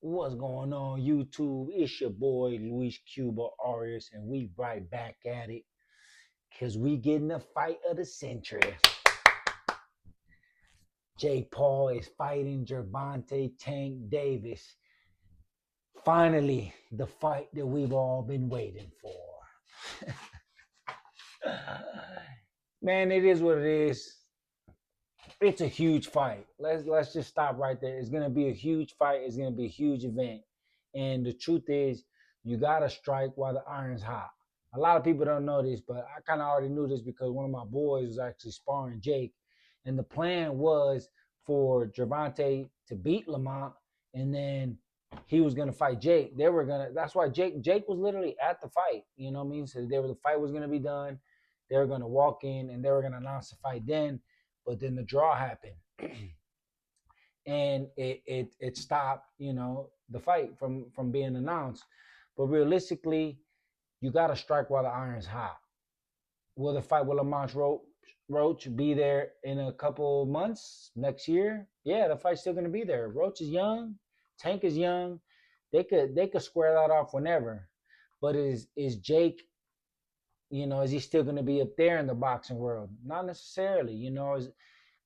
What's going on, YouTube? It's your boy Luis Cuba Arias, and we right back at it because we getting the fight of the century. Jake Paul is fighting Gervonta Tank Davis. Finally, the fight that we've all been waiting for. Man, it is what it is. It's a huge fight. Let's just stop right there. It's gonna be a huge fight. It's gonna be a huge event. And the truth is, you gotta strike while the iron's hot. A lot of people don't know this, but I kind of already knew this because one of my boys was actually sparring Jake, and the plan was for Gervonta to beat Lamont, and then he was gonna fight Jake. They were gonna. That's why Jake was literally at the fight. You know what I mean? So the fight was gonna be done. They were gonna walk in and they were gonna announce the fight then, but then the draw happened. And it stopped, the fight from being announced. But realistically, you got to strike while the iron's hot. Will the fight with Lamont Roach be there in a couple months next year? Yeah, the fight's still going to be there. Roach is young, Tank is young. They could square that off whenever. But is Jake, is he still going to be up there in the boxing world? Not necessarily.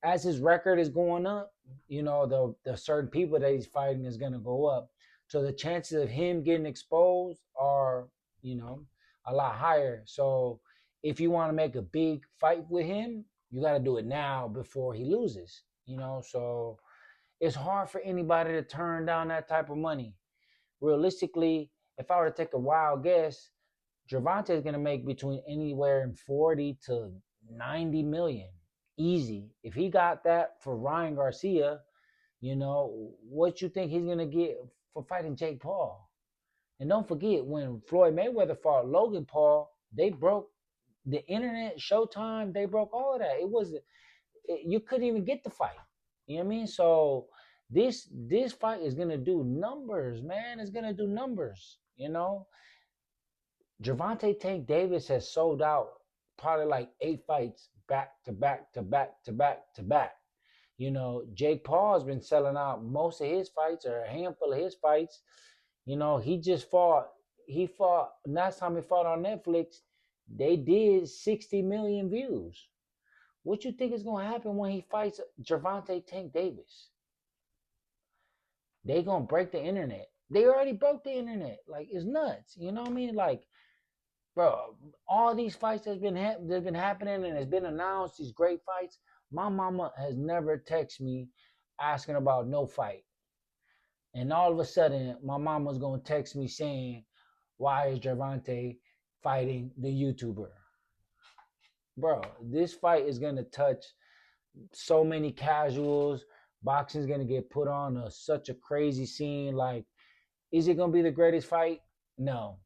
As his record is going up, the certain people that he's fighting is going to go up. So the chances of him getting exposed are, a lot higher. So if you want to make a big fight with him, you got to do it now before he loses, So it's hard for anybody to turn down that type of money. Realistically, if I were to take a wild guess, Gervonta is going to make between anywhere in 40 to 90 million. Easy. If he got that for Ryan Garcia, what you think he's going to get for fighting Jake Paul? And don't forget, when Floyd Mayweather fought Logan Paul, they broke the internet, Showtime, they broke all of that. You couldn't even get the fight. You know what I mean? So this fight is going to do numbers, man. It's going to do numbers, Gervonta Tank Davis has sold out probably like 8 fights back to back to back to back to back. Jake Paul's been selling out most of his fights or a handful of his fights. He just fought. He fought last time he fought on Netflix. They did 60 million views. What you think is gonna happen when he fights Gervonta Tank Davis? They gonna break the internet. They already broke the internet. Like, it's nuts. You know what I mean? Like, bro, all these fights that's been happening and it's been announced, these great fights. My mama has never texted me asking about no fight. And all of a sudden, my mama's gonna text me saying, "Why is Gervonta fighting the YouTuber?" Bro, this fight is gonna touch so many casuals. Boxing's gonna get put on such a crazy scene. Like, is it gonna be the greatest fight? No.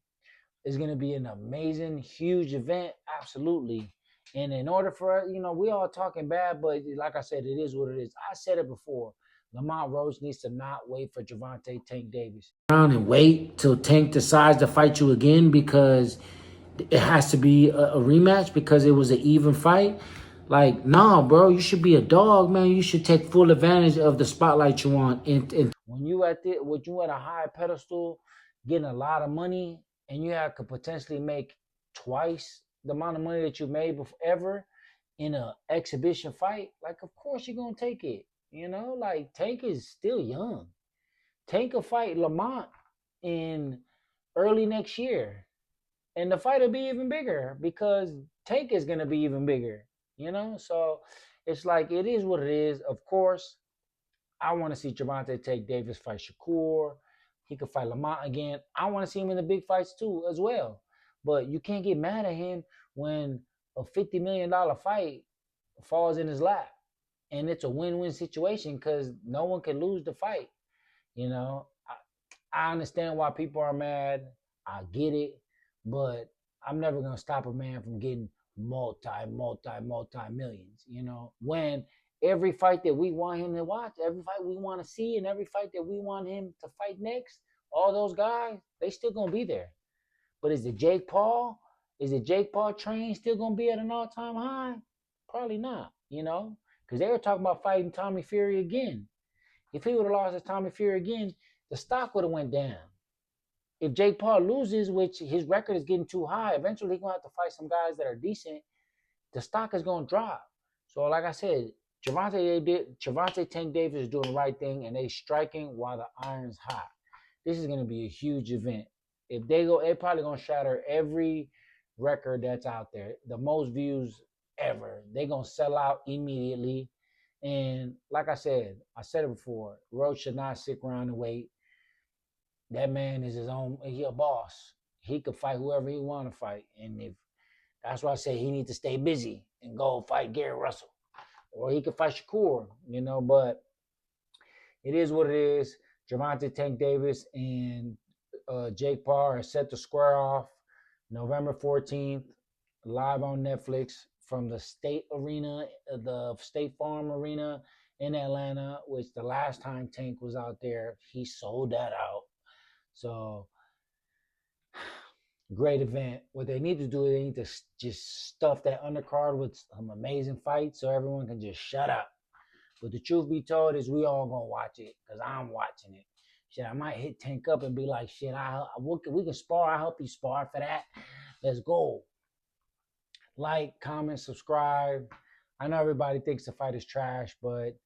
It's going to be an amazing, huge event. Absolutely. And in order for, we all talking bad, but like I said, it is what it is. I said it before. Lamont Roach needs to not wait for Gervonta Tank Davis. Around and wait till Tank decides to fight you again because it has to be a rematch because it was an even fight. Like, nah, bro, you should be a dog, man. You should take full advantage of the spotlight you want. And when you at a high pedestal, getting a lot of money, and could potentially make twice the amount of money that you made before ever in an exhibition fight, like, of course you're gonna take it. Like, Tank is still young. Tank will fight Lamont in early next year, and the fight will be even bigger because Tank is gonna be even bigger. So it's like, it is what it is. Of course, I want to see Gervonta Tank Davis fight Shakur. He could fight Lamont again. I want to see him in the big fights too, as well. But you can't get mad at him when a $50 million fight falls in his lap, and it's a win-win situation because no one can lose the fight. I understand why people are mad. I get it, but I'm never gonna stop a man from getting multi millions. When every fight that we want him to watch, every fight we want to see, and every fight that we want him to fight next, all those guys, they still gonna be there. But is the Jake Paul? Is the Jake Paul train still gonna be at an all-time high? Probably not, because they were talking about fighting Tommy Fury again. If he would have lost to Tommy Fury again, the stock would have went down. If Jake Paul loses, which his record is getting too high, eventually he's gonna have to fight some guys that are decent. The stock is gonna drop. So, like I said, Gervonta Tank Davis is doing the right thing, and they striking while the iron's hot. This is gonna be a huge event. If they go, they're probably gonna shatter every record that's out there. The most views ever. They're gonna sell out immediately. And like I said it before, Roach should not sit around and wait. That man is his own. He a boss. He could fight whoever he want to fight, and if that's why I say he needs to stay busy and go fight Gary Russell, or he could fight Shakur. But it is what it is. Gervonta Tank Davis and Jake Paul are set to square off November 14th, live on Netflix from the State Arena, the State Farm Arena in Atlanta, which the last time Tank was out there, he sold that out. So, great event. What they need to do, they need to just stuff that undercard with some amazing fights so everyone can just shut up. But the truth be told is we all gonna watch it because I'm watching it. Shit, I might hit Tank up and be like, shit, we can spar. I'll help you spar for that. Let's go. Like, comment, subscribe. I know everybody thinks the fight is trash, but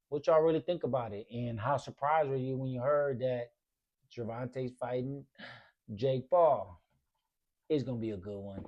what y'all really think about it? And how surprised were you when you heard that Gervonta's fighting Jake Paul? It's going to be a good one.